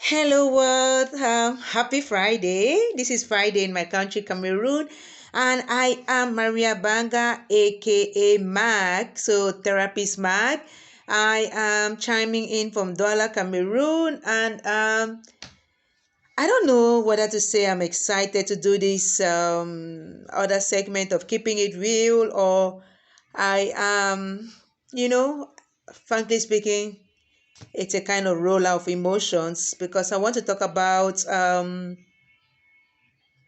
Hello world, happy Friday. This is Friday in my country, Cameroon, and I am Maria Abanga, aka Mag, so therapist Mag. I am chiming in from Douala, Cameroon, and I don't know whether to say I'm excited to do this other segment of keeping it real, or I am, you know, frankly speaking, it's a kind of roller of emotions because I want to talk about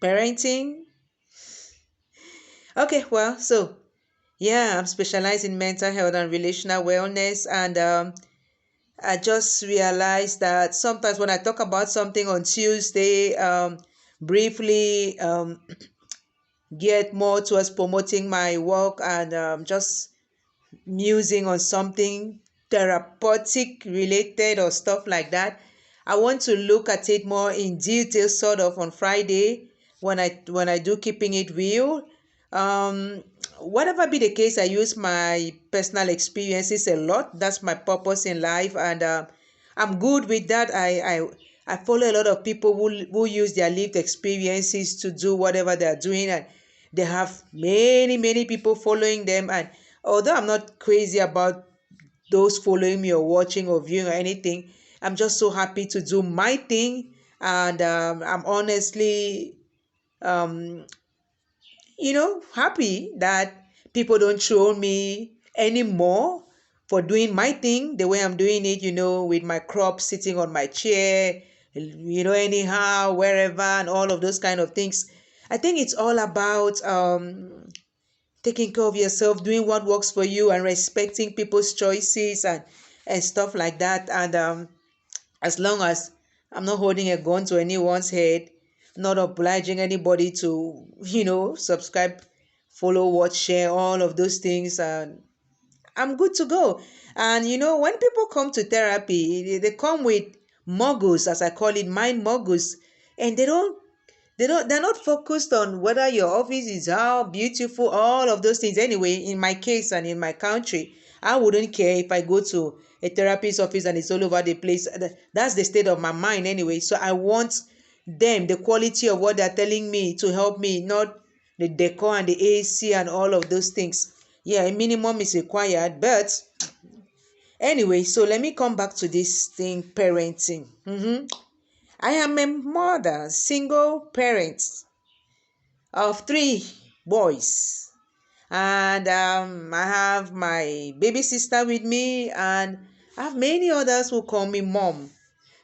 parenting. Okay, well, so yeah, I'm specialized in mental health and relational wellness, and I just realized that sometimes when I talk about something on Tuesday, briefly get more towards promoting my work and just musing on something therapeutic related or stuff like that. I want to look at it more in detail sort of on Friday when I do keeping it real. Um Whatever be the case, I use my personal experiences a lot. That's my purpose in life, and I'm good with that. I follow a lot of people who use their lived experiences to do whatever they're doing, and they have many people following them. And although I'm not crazy about those following me or watching or viewing or anything, I'm just so happy to do my thing. And I'm honestly um happy that people don't troll me anymore for doing my thing the way I'm doing it, with my crop sitting on my chair, anyhow, wherever, and all of those kind of things. I think it's all about taking care of yourself, doing what works for you, and respecting people's choices and stuff like that. And as long as I'm not holding a gun to anyone's head, not obliging anybody to, subscribe, follow, watch, share, all of those things, and I'm good to go. And when people come to therapy, they come with muggles, as I call it, mind muggles, and they're not focused on whether your office is how beautiful, all of those things. Anyway, in my case and in my country, I wouldn't care if I go to a therapist's office and it's all over the place. That's the state of my mind anyway. So I want them, the quality of what they're telling me, to help me, not the decor and the AC and all of those things. Yeah, a minimum is required. But anyway, so let me come back to this thing, parenting. I am a mother, single parent of three boys, and I have my baby sister with me, and I have many others who call me mom.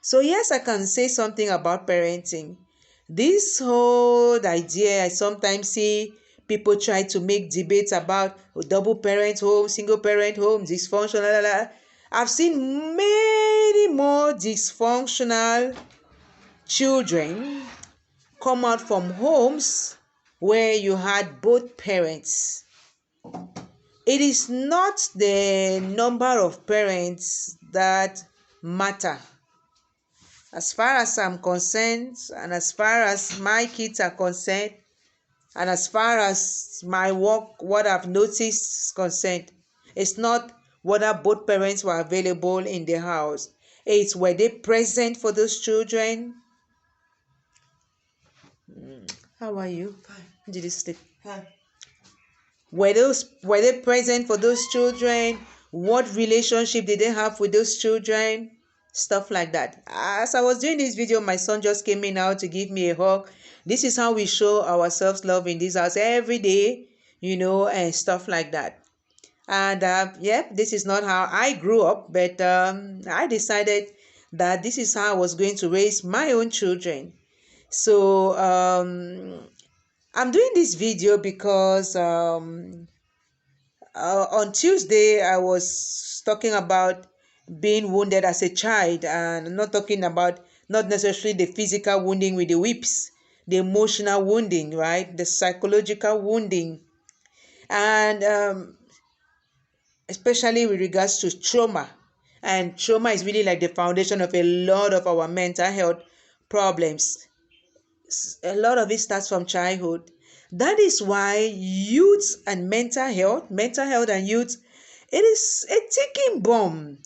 So yes, I can say something about parenting. This whole idea, I sometimes see people try to make debates about double parent home, single parent home, dysfunctional. I've seen many more dysfunctional children come out from homes where you had both parents. It is not the number of parents that matter. As far as I'm concerned, and as far as my kids are concerned, and as far as my work, what I've noticed is concerned, it's not whether both parents were available in the house. It's were they present for those children. How are you? Fine. Did you sleep? Fine. Were they present for those children? What relationship did they have with those children? Stuff like that. As I was doing this video, my son just came in now to give me a hug. This is how we show ourselves love in this house every day, and stuff like that. And yeah, this is not how I grew up, but I decided that this is how I was going to raise my own children. So I'm doing this video because on Tuesday I was talking about being wounded as a child, and I'm not talking about not necessarily the physical wounding with the whips, the emotional wounding, right? The psychological wounding, and especially with regards to trauma. And trauma is really like the foundation of a lot of our mental health problems. A lot of it starts from childhood. That is why youth and mental health and youth, it is a ticking bomb.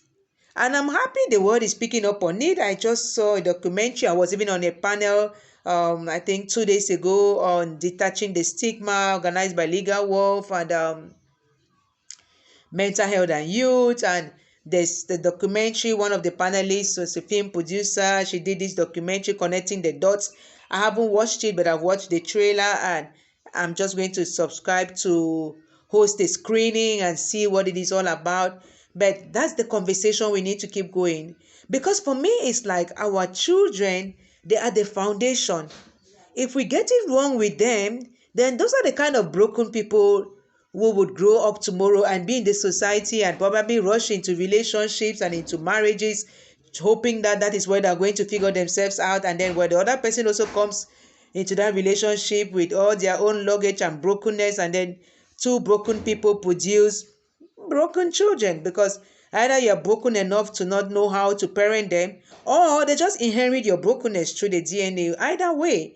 And I'm happy the world is picking up on it. I just saw a documentary. I was even on a panel, I think 2 days ago, on detaching the stigma, organized by Legal Wolf and Mental Health and Youth. And there's the documentary. One of the panelists was a film producer. She did this documentary connecting the dots. I haven't watched it, but I've watched the trailer, and I'm just going to subscribe to host a screening and see what it is all about. But that's the conversation we need to keep going, because for me it's like our children, they are the foundation. If we get it wrong with them, then those are the kind of broken people who would grow up tomorrow and be in the society and probably rush into relationships and into marriages, hoping that that is where they're going to figure themselves out. And then where the other person also comes into that relationship with all their own luggage and brokenness, and then two broken people produce broken children, because either you're broken enough to not know how to parent them, or they just inherit your brokenness through the DNA. Either way,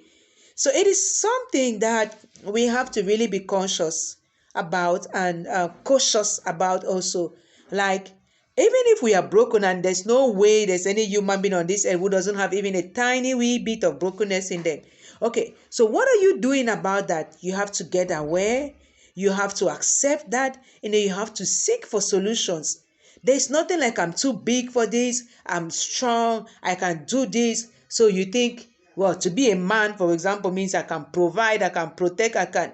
so it is something that we have to really be conscious about and cautious about also. Like, even if we are broken, and there's no way there's any human being on this earth who doesn't have even a tiny wee bit of brokenness in them. Okay, so what are you doing about that? You have to get aware. You have to accept that, and then you have to seek for solutions. There's nothing like I'm too big for this, I'm strong, I can do this. So you think, well, to be a man, for example, means I can provide, I can protect, I can.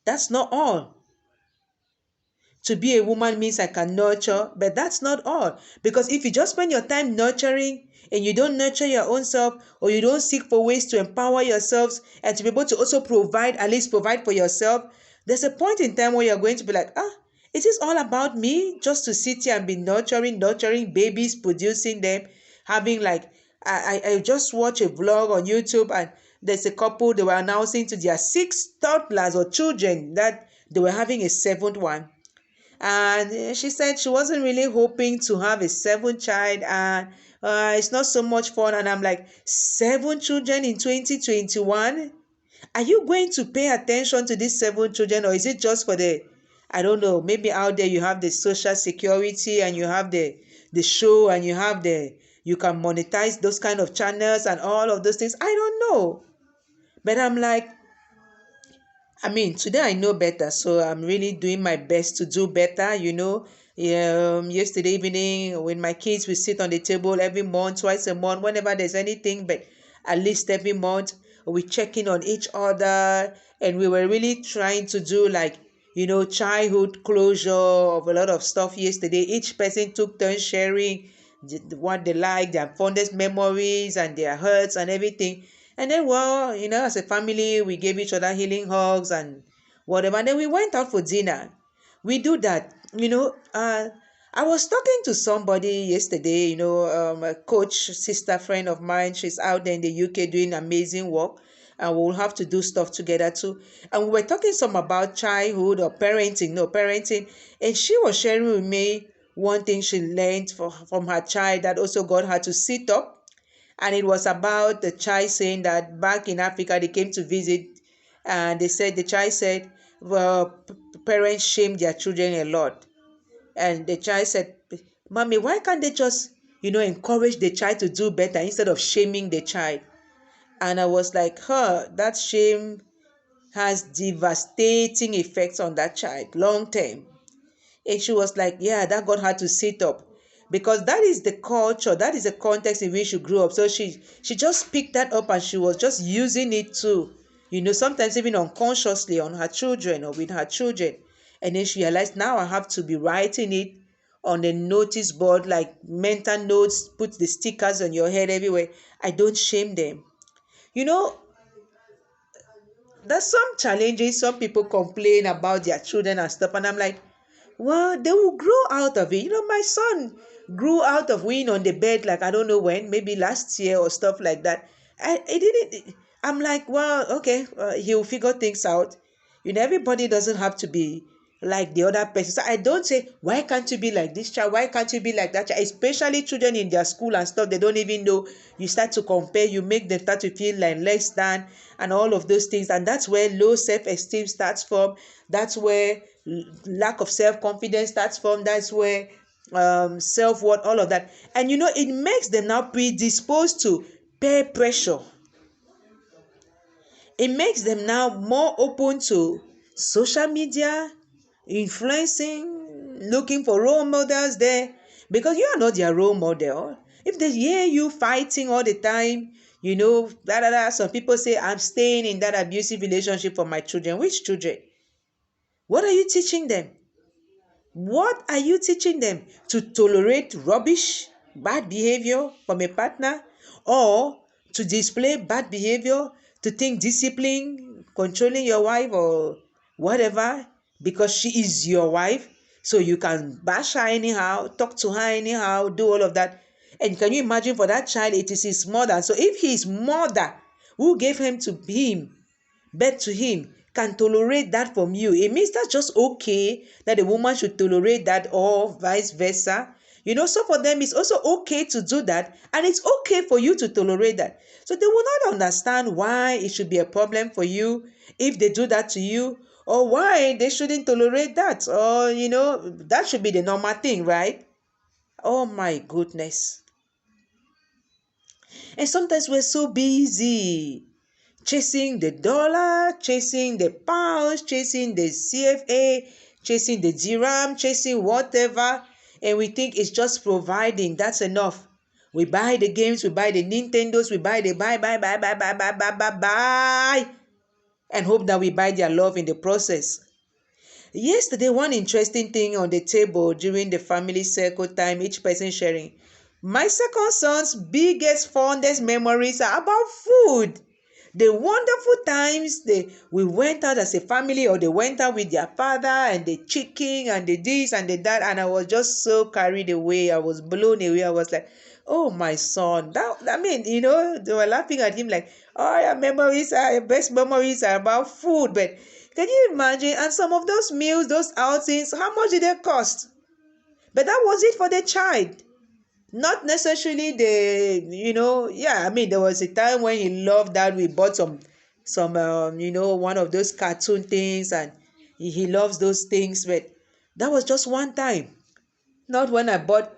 That's not all. To be a woman means I can nurture, but that's not all. Because if you just spend your time nurturing and you don't nurture your own self, or you don't seek for ways to empower yourselves and to be able to also provide, at least provide for yourself, there's a point in time where you're going to be like, is this all about me? Just to sit here and be nurturing babies, producing them, having like, I just watched a vlog on YouTube, and there's a couple, they were announcing to their 6 toddlers or children that they were having a 7th one. And she said she wasn't really hoping to have a 7th child, and it's not so much fun. And I'm like, 7 children in 2021? Are you going to pay attention to these 7 children, or is it just for the, I don't know, maybe out there you have the social security and you have the show and you have you can monetize those kind of channels and all of those things? I don't know. But I'm like, today I know better, so I'm really doing my best to do better, Yesterday evening, when my kids, we sit on the table every month, twice a month, whenever there's anything, but at least every month, we check in on each other, and we were really trying to do like, childhood closure of a lot of stuff yesterday. Each person took turns sharing what they like, their fondest memories and their hurts and everything. And then, well, as a family, we gave each other healing hugs and whatever. And then we went out for dinner. We do that. I was talking to somebody yesterday, a coach, sister friend of mine. She's out there in the UK doing amazing work. And we'll have to do stuff together too. And we were talking some about childhood or parenting. And she was sharing with me one thing she learned from her child that also got her to sit up. And it was about the child saying that back in Africa, they came to visit, and the child said, well, parents shame their children a lot. And the child said, Mommy, why can't they just, encourage the child to do better instead of shaming the child? And I was like, that shame has devastating effects on that child, long term. And she was like, yeah, that got her to sit up. Because that is the culture, that is the context in which she grew up. So she just picked that up, and she was just using it to, sometimes even unconsciously on her children or with her children. And then she realized, now I have to be writing it on a notice board, like mental notes, put the stickers on your head everywhere. I don't shame them. There's some challenges, some people complain about their children and stuff. And I'm like, well, they will grow out of it. My son grew out of weeing on the bed, like, I don't know when, maybe last year or stuff like that. I'm like, well, okay, he'll figure things out. Everybody doesn't have to be like the other person. So I don't say, why can't you be like this child? Why can't you be like that child? Especially children in their school and stuff, they don't even know. You start to compare, you make them start to feel like less than and all of those things. And that's where low self-esteem starts from. That's where lack of self-confidence starts from. That's where self-worth, all of that. And it makes them now predisposed to peer pressure. It makes them now more open to social media, influencing, looking for role models there, because you are not their role model. If they hear you fighting all the time, some people say, I'm staying in that abusive relationship for my children. Which children? What are you teaching them? What are you teaching them? To tolerate rubbish, bad behavior from a partner, or to display bad behavior, to think discipline, controlling your wife or whatever, because she is your wife, so you can bash her anyhow, talk to her anyhow, do all of that. And can you imagine, for that child, it is his mother. So if his mother, who gave him to him, birth to him, can tolerate that from you, it means that's just okay that a woman should tolerate that, or vice versa. So for them, it's also okay to do that, and it's okay for you to tolerate that. So they will not understand why it should be a problem for you if they do that to you, or why they shouldn't tolerate that, or that should be the normal thing, right? Oh my goodness. And sometimes we're so busy chasing the dollar, chasing the pounds, chasing the CFA, chasing the dirham, chasing whatever, and we think it's just providing. That's enough. We buy the games, we buy the Nintendos, we buy the buy, and hope that we buy their love in the process. Yesterday, one interesting thing on the table during the family circle time, each person sharing. My second son's biggest, fondest memories are about food. The wonderful times we went out as a family, or they went out with their father, and the chicken and the this and the that, and I was just so carried away. I was blown away. I was like, oh, my son. They were laughing at him like, oh, your best memories are about food. But can you imagine? And some of those meals, those outings, how much did they cost? But that was it for the child. Not necessarily there was a time when he loved that we bought some one of those cartoon things, and he loves those things, but that was just one time. Not when I bought.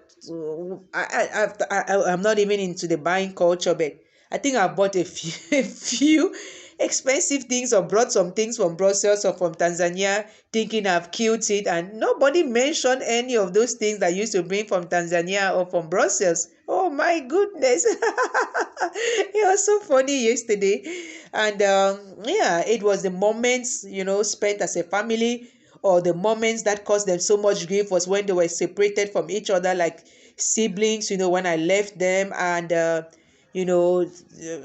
I'm not even into the buying culture, but I think I bought a few expensive things, or brought some things from Brussels or from Tanzania, thinking I've killed it, and nobody mentioned any of those things that I used to bring from Tanzania or from Brussels. Oh my goodness. It was so funny yesterday. And it was the moments spent as a family, or the moments that caused them so much grief was when they were separated from each other, like siblings, when I left them, and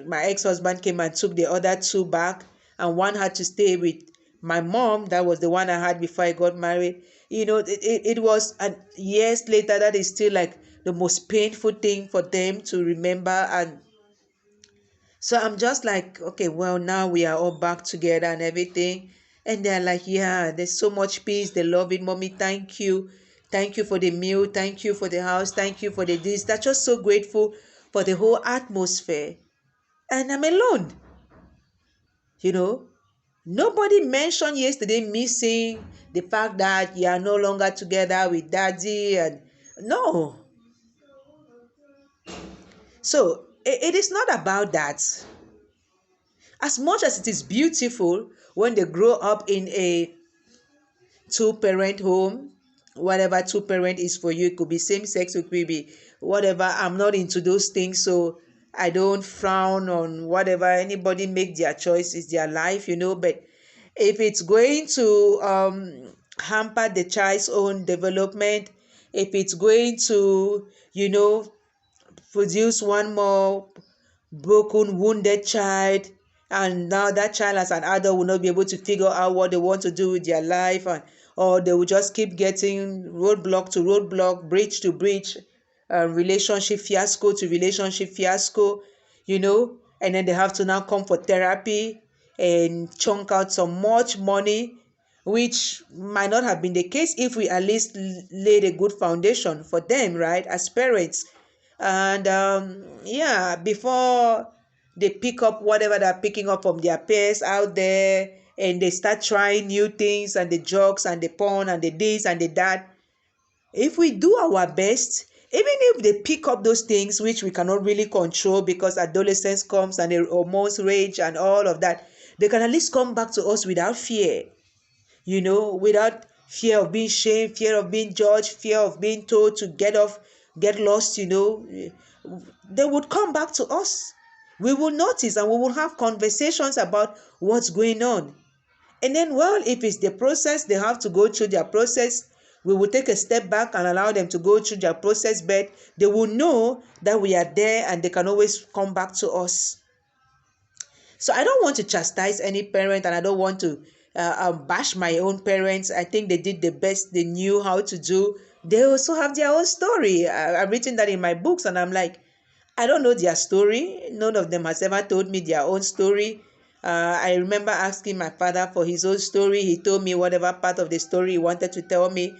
my ex-husband came and took the other two back, and one had to stay with my mom. That was the one I had before I got married. It was, and years later, that is still like the most painful thing for them to remember. And so I'm just like, okay, well, now we are all back together and everything. And they're like, yeah, there's so much peace. They love it. Mommy, thank you. Thank you for the meal. Thank you for the house. Thank you for the this. They're just so grateful for the whole atmosphere. And I'm alone. Nobody mentioned yesterday missing the fact that you are no longer together with daddy. And no. So it is not about that. As much as it is beautiful when they grow up in a two-parent home, whatever two-parent is for you, it could be same-sex, it could be whatever. I'm not into those things, so I don't frown on whatever. Anybody make their choice, it's their life, but if it's going to hamper the child's own development, if it's going to produce one more broken, wounded child, and now that child as an adult will not be able to figure out what they want to do with their life, or they will just keep getting roadblock to roadblock, bridge to bridge, relationship fiasco to relationship fiasco, and then they have to now come for therapy and chunk out some much money, which might not have been the case if we at least laid a good foundation for them, right, as parents. And before they pick up whatever they're picking up from their peers out there, and they start trying new things, and the drugs and the porn and the this and the that, If we do our best, even if they pick up those things which we cannot really control because adolescence comes and the hormones rage and all of that, they can at least come back to us without fear, without fear of being shamed, fear of being judged, fear of being told to get off, get lost, they would come back to us. We will notice and we will have conversations about what's going on. And then, well, if it's the process, they have to go through their process. We will take a step back and allow them to go through their process, but they will know that we are there and they can always come back to us. So I don't want to chastise any parent, and I don't want to bash my own parents. I think they did the best they knew how to do. They also have their own story. I've written that in my books, and I'm like, I don't know their story. None of them has ever told me their own story. I remember asking my father for his own story. He told me whatever part of the story he wanted to tell me,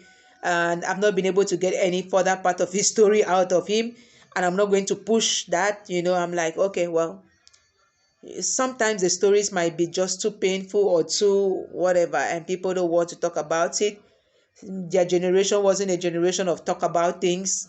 and I've not been able to get any further part of his story out of him, and I'm not going to push that. I'm like, okay, well, sometimes the stories might be just too painful or too whatever, and people don't want to talk about it. Their generation wasn't a generation of talk about things.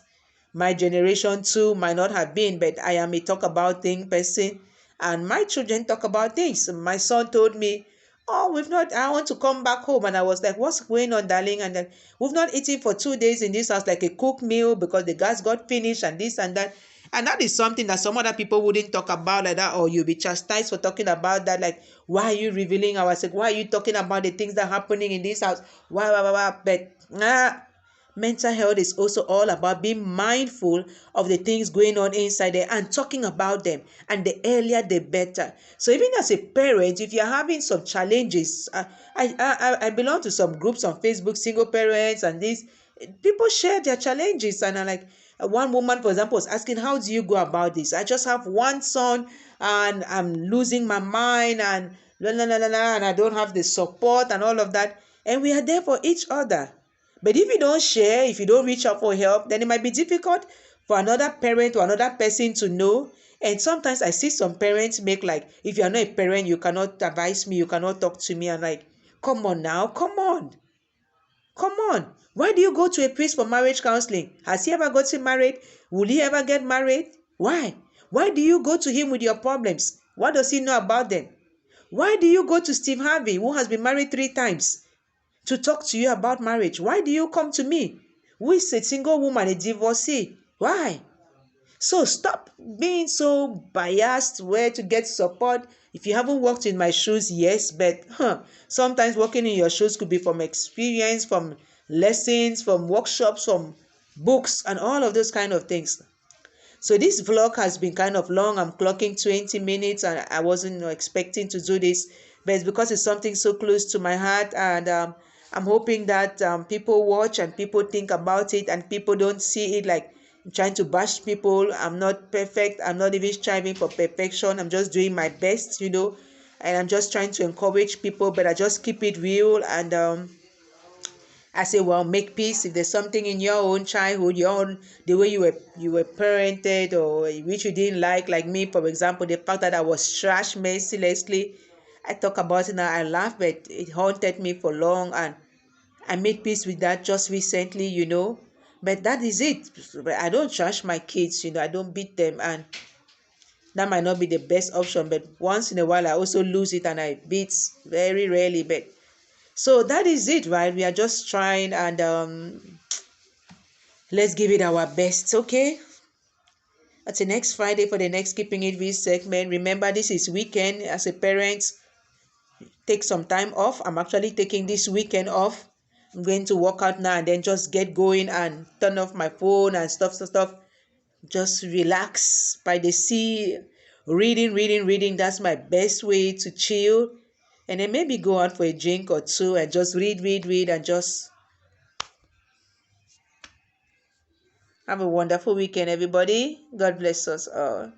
My generation too might not have been, but I am a talk about thing person, and my children talk about things. My son told me, oh, I want to come back home. And I was like, what's going on, darling? And then, we've not eaten for 2 days in this house, like a cooked meal, because the gas got finished and this and that. And that is something that some other people wouldn't talk about like that, or you'll be chastised for talking about that. Like, why are you revealing ourselves? Why are you talking about the things that are happening in this house? Why? But mental health is also all about being mindful of the things going on inside there and talking about them. And the earlier, the better. So even as a parent, if you're having some challenges, I belong to some groups on Facebook, single parents, and these people share their challenges. And I'm like, one woman, for example, was asking, how do you go about this? I just have one son and I'm losing my mind and and I don't have the support and all of that. And we are there for each other. But if you don't share, if you don't reach out for help, then it might be difficult for another parent or another person to know. And sometimes I see some parents make like, if you are not a parent, you cannot advise me, you cannot talk to me. And like, come on now, come on. Come on. Why do you go to a priest for marriage counseling? Has he ever gotten married? Will he ever get married? Why? Why do you go to him with your problems? What does he know about them? Why do you go to Steve Harvey, who has been married 3 times, to talk to you about marriage? Why do you come to me, who is a single woman, a divorcee? Why? So stop being so biased where to get support. If you haven't walked in my shoes, yes, but sometimes walking in your shoes could be from experience, from lessons, from workshops, from books, and all of those kind of things. So this vlog has been kind of long. I'm clocking 20 minutes and I wasn't expecting to do this, but it's because it's something so close to my heart, and I'm hoping that people watch and people think about it and people don't see it like trying to bash people. I'm not perfect. I'm not even striving for perfection. I'm just doing my best, and I'm just trying to encourage people, but I just keep it real. And I say, well, make peace. If there's something in your own childhood, the way you were parented, or which you didn't like me, for example, the fact that I was trashed mercilessly, I talk about it now, I laugh, but it haunted me for long, and I made peace with that just recently, But that is it. I don't trash my kids, I don't beat them, and that might not be the best option, but once in a while I also lose it and I beat very rarely. But so that is it, right? We are just trying, and let's give it our best, okay? Until next Friday for the next Keeping It Real segment. Remember, this is weekend. As a parent, take some time off. I'm actually taking this weekend off. I'm going to work out now and then just get going and turn off my phone and stuff. Just relax by the sea, reading. That's my best way to chill. And then maybe go out for a drink or two and just read, and just have a wonderful weekend, everybody. God bless us all.